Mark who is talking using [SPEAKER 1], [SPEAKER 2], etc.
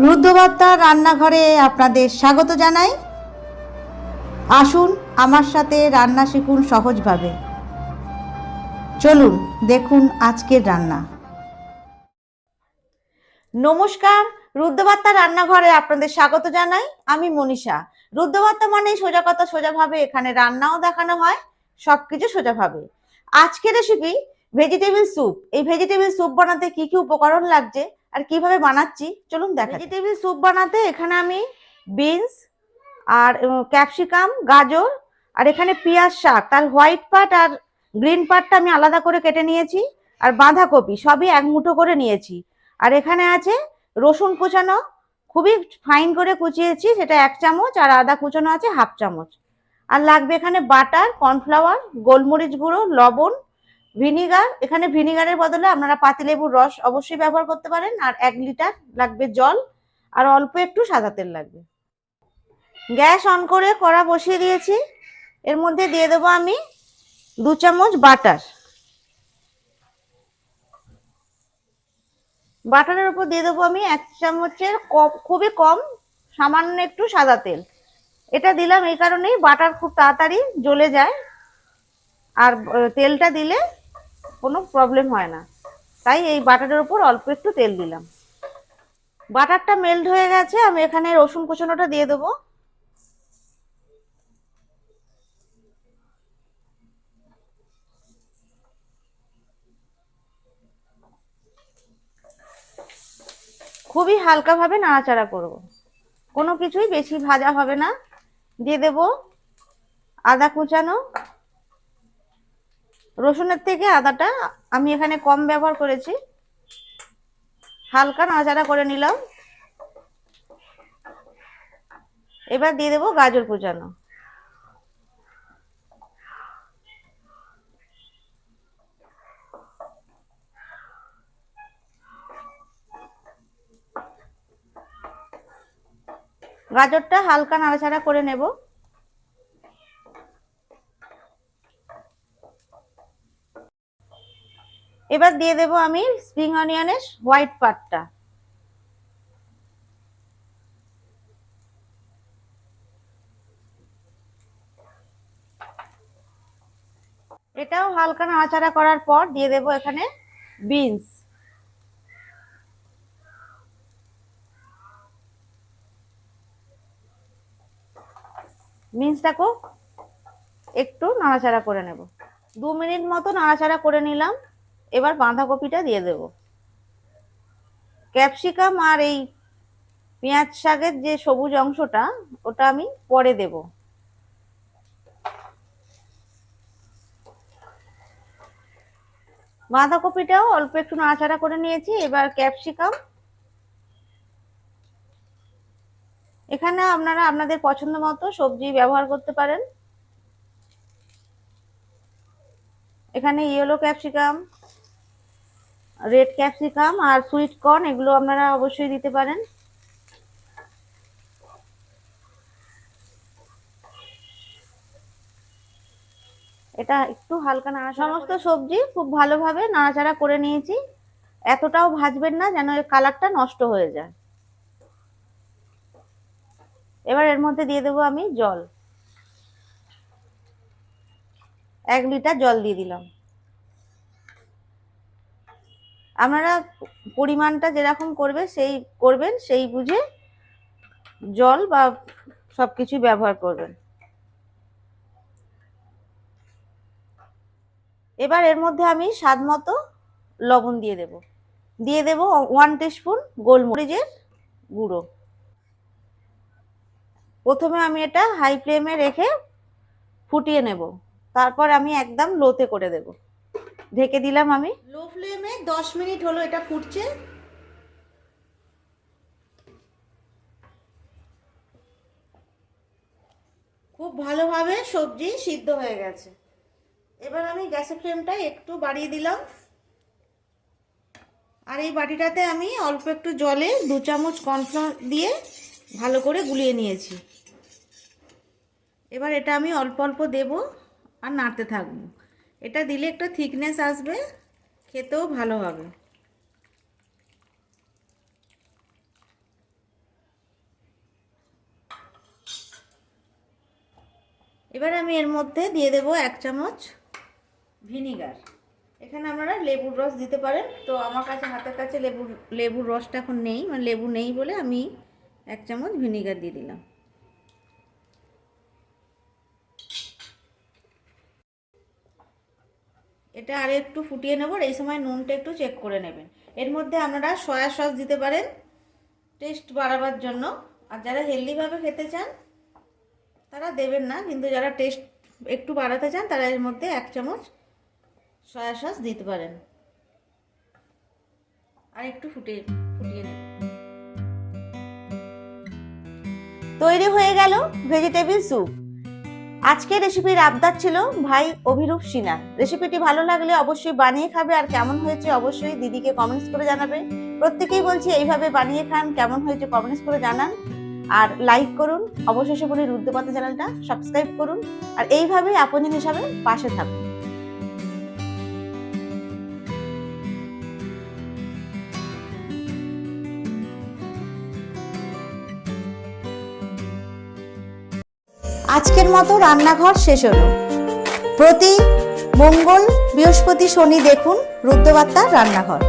[SPEAKER 1] রুদ্রবার্তার রান্নাঘরে আপনাদের স্বাগত জানাই। আসুন আমার সাথে রান্না শিখুন সহজভাবে। চলুন দেখুন আজকের রান্না। নমস্কার, রুদ্রবার্তার রান্নাঘরে আপনাদের স্বাগত জানাই। আমি মনীষা। রুদ্রবার্তা মানেই সোজা কথা সোজাভাবে। এখানে রান্নাও দেখানো হয়, সবকিছু সোজাভাবে। আজকের রেসিপি ভেজিটেবিল স্যুপ। এই ভেজিটেবিল স্যুপ বানাতে কি কি উপকরণ লাগছে আর কিভাবে বানাচ্ছি চলুন দেখা। ভেজিটেবিল স্যুপ বানাতে এখানে আমি বিনস আর ক্যাপসিকাম, গাজর আর এখানে পেঁয়াজ শাক, তার হোয়াইট পার্ট আর গ্রিন পার্টটা আমি আলাদা করে কেটে নিয়েছি। আর বাঁধাকপি সবই এক মুঠো করে নিয়েছি। আর এখানে আছে রসুন কুচানো, খুবই ফাইন করে কুচিয়েছি, সেটা 1 চামচ। আর আদা কুচানো আছে 1/2 চামচ। আর লাগবে এখানে বাটার, কর্নফ্লাওয়ার, গোলমরিচ গুঁড়ো, লবণ, ভিনিগার। এখানে ভিনিগারের বদলে আপনারা পাতিলেবুর রস অবশ্যই ব্যবহার করতে পারেন। আর 1 লিটার লাগবে জল, আর অল্প একটু সাদা তেল লাগবে। গ্যাস অন করে কড়া বসিয়ে দিয়েছি। এর মধ্যে দিয়ে দেবো আমি 2 চামচ বাটার। বাটারের উপর দিয়ে দেবো আমি 1 চামচের খুবই কম সামান্য একটু সাদা তেল। এটা দিলাম এই কারণেই, বাটার খুব তাড়াতাড়ি জ্বলে যায় আর তেলটা দিলে কোনো প্রবলেম হয় না, তাই এই বাটারের উপর অল্প একটু তেল দিলাম। বাটারটা মেল্ট হয়ে গেছে, আমি এখানে রসুন কুচানোটা দিয়ে দেবো। খুবই হালকাভাবে নাড়াচাড়া করব, কোনো কিছুই বেশি ভাজা হবে না। দিয়ে দেব আদা কুচানো। রসুনের থেকে আদাটা আমি এখানে কম ব্যবহার করেছি। হালকা নাড়াচাড়া করে নিলাম। এবার দিয়ে দেব গাজর কুচানো। গাজরটা হালকা নাড়াচাড়া করে নেব। এবার দিয়ে দেব আমি স্প্রিং অনিয়নের হোয়াইট পার্টটা। এটাও হালকা নাড়াচাড়া করার পর দিয়ে দেব এখানে বিনস। বিনসটাকেও একটু নাড়াচাড়া করে নেব। 2 মিনিট মতো নাড়াচাড়া করে নিলাম। এবার বাঁধাকপিটা দিয়ে দেব। ক্যাপসিকাম আর এই পেঁয়াজ শাকের যে সবুজ অংশটা, ওটা আমি পরে দেব। বাঁধাকপিটাও অল্প একটু নাড়াচাড়া করে নিয়েছি। এবার ক্যাপসিকাম। এখানে আপনারা আপনাদের পছন্দ মতো সবজি ব্যবহার করতে পারেন। এখানে ইয়েলো ক্যাপসিকাম, রেড ক্যাপসিকাম আর সুইট কর্ন, এগুলো আপনারা অবশ্যই দিতে পারেন। এটা একটু হালকা সমস্ত সবজি খুব ভালোভাবে নাড়াচাড়া করে নিয়েছি। এতটাও ভাজবেন না যেন এর কালারটা নষ্ট হয়ে যায়। এবার এর মধ্যে দিয়ে দেবো আমি জল। 1 লিটার জল দিয়ে দিলাম। আপনারা পরিমাণটা যেরকম করবেন সেই বুঝে জল বা সবকিছু ব্যবহার করবেন। এবার এর মধ্যে আমি স্বাদ মতো লবণ দিয়ে দেব। 1 টিস্পুন গোলমরিচের গুঁড়ো। প্রথমে আমি এটা হাই ফ্লেমে রেখে ফুটিয়ে নেব, তারপর আমি একদম লোতে করে দেব। ঢেকে দিলাম আমি। লো ফ্লেমে 10 মিনিট হলো এটা ফুটছে। খুব ভালোভাবে সবজি সিদ্ধ হয়ে গেছে। এবার আমি গ্যাসের ফ্লেমটা একটু বাড়িয়ে দিলাম। আর এই বাটিটাতে আমি অল্প একটু জলে 2 চামচ কর্নফ্লাওয়ার দিয়ে ভালো করে গুলিয়ে নিয়েছি। এবার এটা আমি অল্প অল্প দেব আর নাড়তে থাকবো। এটা দিলে একটা থিকনেস আসবে, খেতেও ভালো হবে। এবার আমি এর মধ্যে দিয়ে দেব 1 চামচ ভিনিগার। এখানে আপনারা লেবুর রস দিতে পারেন, তো আমার কাছে হাতের কাছে লেবুর রসটা এখন নেই, মানে লেবু নেই বলে আমি 1 চামচ ভিনিগার দিয়ে দিলাম। এটা আর একটু ফুটিয়ে নেব, এই সময় নুনটা একটু চেক করে নেবেন। এর মধ্যে আপনারা সয়া সস দিতে পারেন টেস্ট বাড়াবার জন্য, আর যারা হেলদিভাবে খেতে চান তারা দেবেন না, কিন্তু যারা টেস্ট একটু বাড়াতে চান তারা এর মধ্যে 1 চামচ সয়া সস দিতে পারেন। আর একটু ফুটিয়ে নেবেন। তৈরি হয়ে গেল ভেজিটেবল স্যুপ। আজকের রেসিপির আবদার ছিল ভাই অভিরূপ সিনহা। রেসিপিটি ভালো লাগলে অবশ্যই বানিয়ে খাবে, আর কেমন হয়েছে অবশ্যই দিদিকে কমেন্টস করে জানাবে। প্রত্যেকেই বলছি এইভাবে বানিয়ে খান, কেমন হয়েছে কমেন্টস করে জানান, আর লাইক করুন। অবশেষে বলি রুদ্রপাতা চ্যানেলটা সাবস্ক্রাইব করুন, আর এইভাবেই আপনজন হিসাবে পাশে থাকুন। আজকের মতো রান্নাঘর শেষ হলো। প্রতি মঙ্গল, বৃহস্পতি, শনি দেখুন রুদ্রবার্তার রান্নাঘর।